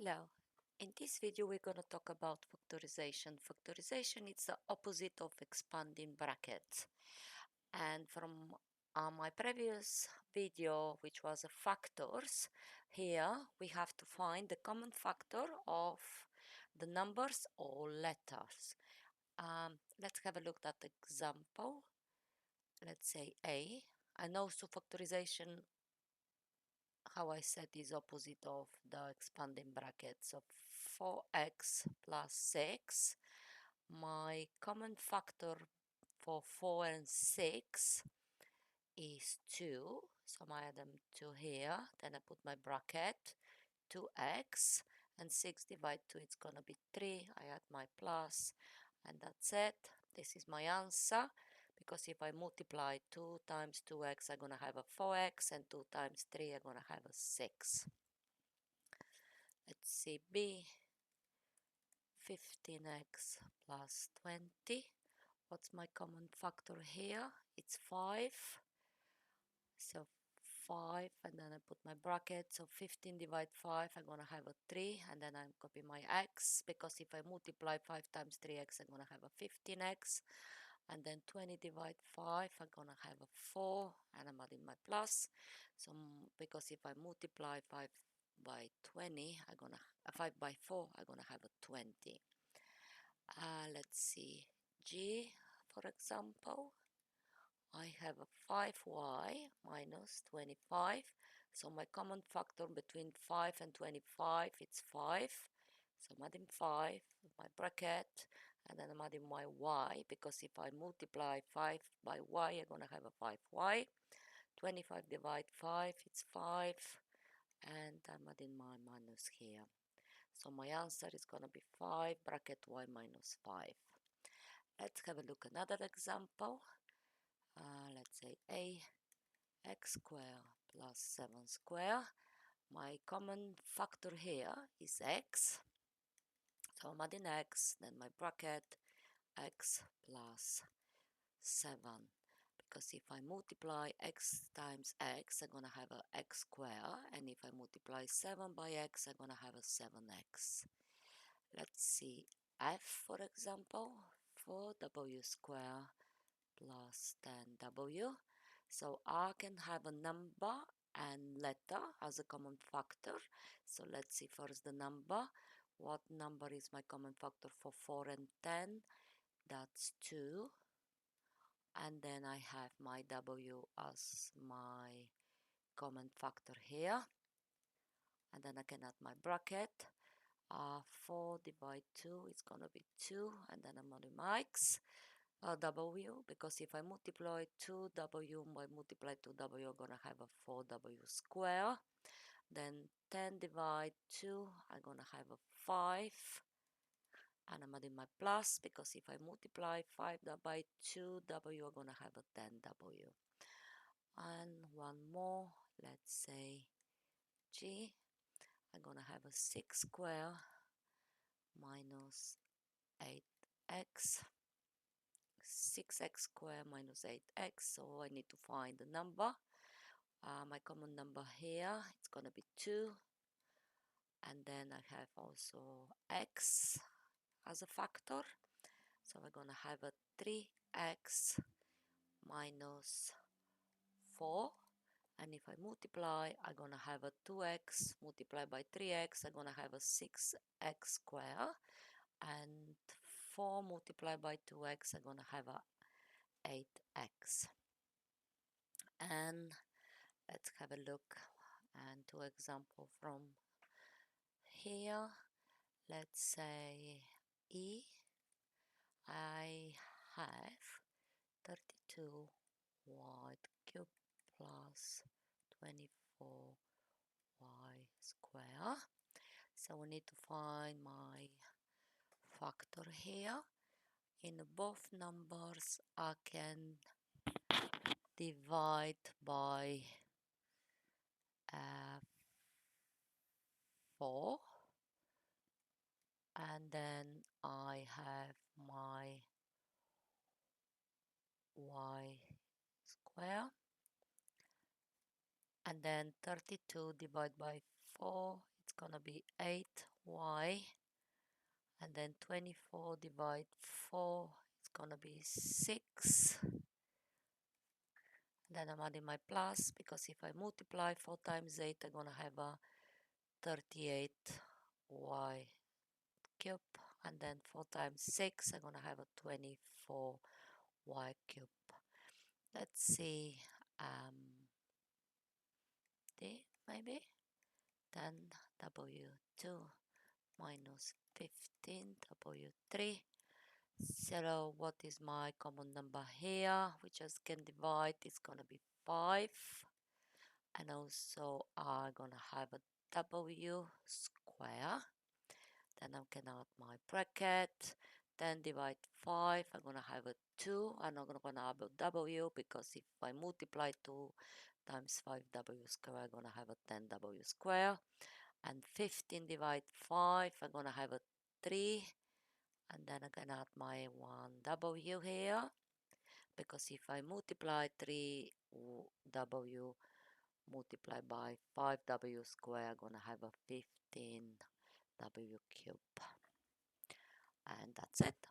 Hello. In this video we're going to talk about factorization. Factorization is the opposite of expanding brackets. And from my previous video, which was factors, here we have to find the common factor of the numbers or letters. Let's have a look at the example. Let's say A. And also factorization, how I said, is opposite of the expanding bracket. So 4x plus 6. My common factor for 4 and 6 is 2. So I add them to here. Then I put my bracket, 2x, and 6 divided 2, it's going to be 3. I add my plus, and that's it. This is my answer. Because if I multiply 2 times 2x, I'm going to have a 4x, and 2 times 3, I'm going to have a 6. Let's see, B, 15x plus 20. What's my common factor here? It's 5. So 5, and then I put my bracket. So 15 divided 5, I'm going to have a 3, and then I copy my x, because if I multiply 5 times 3x, I'm going to have a 15x. And then 20 divided 5, I'm going to have a 4, and I'm adding my plus. So because if I multiply 5 by 20, I'm going to 5 by 4, I'm going to have a 20. Let's see, G, for example, I have a 5y minus 25. So my common factor between 5 and 25, it's 5. So I'm adding 5, my bracket, and then I'm adding my y, because if I multiply 5 by y, I'm going to have a 5y. 25 divided 5, it's 5, and I'm adding my minus here. So my answer is going to be 5 bracket y minus 5. Let's have a look at another example. Let's say A, x squared plus 7 squared. My common factor here is x. So I'm adding x, then my bracket, x plus 7. Because if I multiply x times x, I'm going to have a x squared. And if I multiply 7 by x, I'm going to have a 7x. Let's see, f, for example, 4w squared plus 10w. So I can have a number and letter as a common factor. So let's see first the number. What number is my common factor for 4 and 10? That's 2. And then I have my w as my common factor here. And then I can add my bracket. 4 divided 2 is going to be 2. And then I'm adding my x. W, because if I multiply 2w by multiply 2w, I'm going to have a 4w square. Then 10 divided 2, I'm going to have a 5. And I'm adding my plus, because if I multiply 5 by 2w, I'm going to have a 10w. And one more, let's say G. I'm going to have a 6 square minus 8x. 6x squared minus 8x, so I need to find the number. My common number here, it's going to be 2. And then I have also x as a factor. So we're going to have a 3x minus 4. And if I multiply, I'm going to have a 2x multiplied by 3x. I'm going to have a 6x squared. And 4 multiplied by 2x, I'm going to have a 8x. And let's have a look and two example from here. Let's say E. I have 32 y cubed plus 24 y square. So we need to find my factor here. In both numbers I can divide by 4, and then I have my y square, and then 32 divided by 4, it's gonna be 8y, and then 24 divide 4, it's gonna be 6. Then I'm adding my plus, because if I multiply 4 times 8, I'm gonna have a 38y cube, and then 4 times 6, I'm gonna have a 24y cube. Let's see, D maybe, then W2 minus 15W3. So what is my common number here? We just can divide, it's gonna be 5. And also I'm gonna have a W square. Then I can add my bracket. Then divide 5, I'm gonna have a 2. I'm not gonna have a W, because if I multiply 2 times 5W square, I'm gonna have a 10W square. And 15 divide 5, I'm gonna have a 3. And then I can add my 1W here, because if I multiply 3W multiplied by 5W square, I'm gonna have a 15W cube. And that's it.